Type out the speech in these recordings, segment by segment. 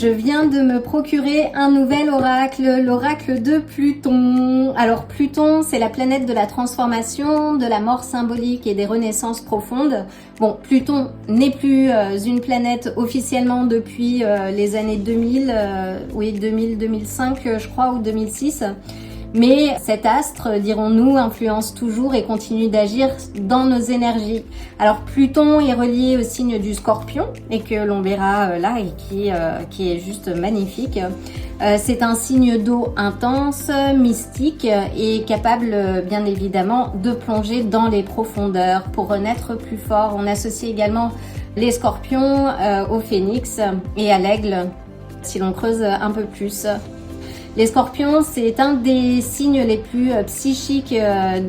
Je viens de me procurer un nouvel oracle, l'oracle de Pluton. Alors Pluton, c'est la planète de la transformation, de la mort symbolique et des renaissances profondes. Bon, Pluton n'est plus une planète officiellement depuis les années 2000, 2000-2005 je crois, ou 2006. Mais cet astre, dirons-nous, influence toujours et continue d'agir dans nos énergies. Alors Pluton est relié au signe du Scorpion et que l'on verra là et qui est juste magnifique. C'est un signe d'eau intense, mystique et capable bien évidemment de plonger dans les profondeurs pour renaître plus fort. On associe également les Scorpions au Phénix et à l'Aigle si l'on creuse un peu plus. Les Scorpions, c'est un des signes les plus psychiques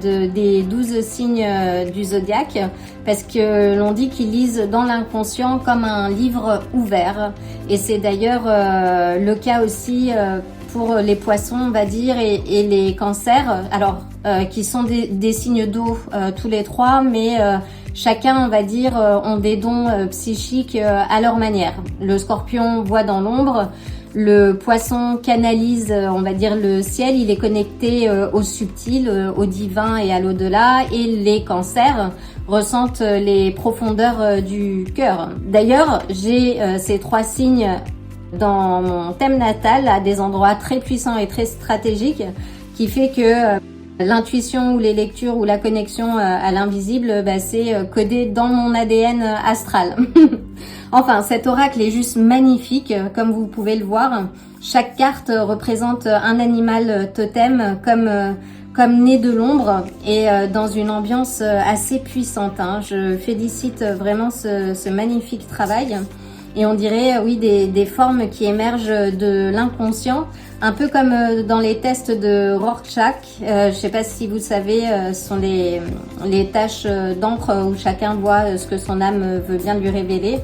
des 12 signes du zodiaque parce que l'on dit qu'ils lisent dans l'inconscient comme un livre ouvert. Et c'est d'ailleurs le cas aussi pour les poissons, on va dire, et les cancers, alors qui sont des signes d'eau tous les trois, mais chacun, on va dire, ont des dons psychiques à leur manière. Le Scorpion voit dans l'ombre. Le poisson canalise, on va dire, le ciel, il est connecté au subtil, au divin et à l'au-delà. Et les cancers ressentent les profondeurs du cœur. D'ailleurs, j'ai ces trois signes dans mon thème natal à des endroits très puissants et très stratégiques qui fait que l'intuition ou les lectures ou la connexion à l'invisible, c'est codé dans mon ADN astral. Enfin, cet oracle est juste magnifique, comme vous pouvez le voir. Chaque carte représente un animal totem comme né de l'ombre et dans une ambiance assez puissante. Je félicite vraiment ce magnifique travail. Et on dirait, oui, des formes qui émergent de l'inconscient, un peu comme dans les tests de Rorschach. Je sais pas si vous savez, ce sont les taches d'encre où chacun voit ce que son âme veut bien lui révéler.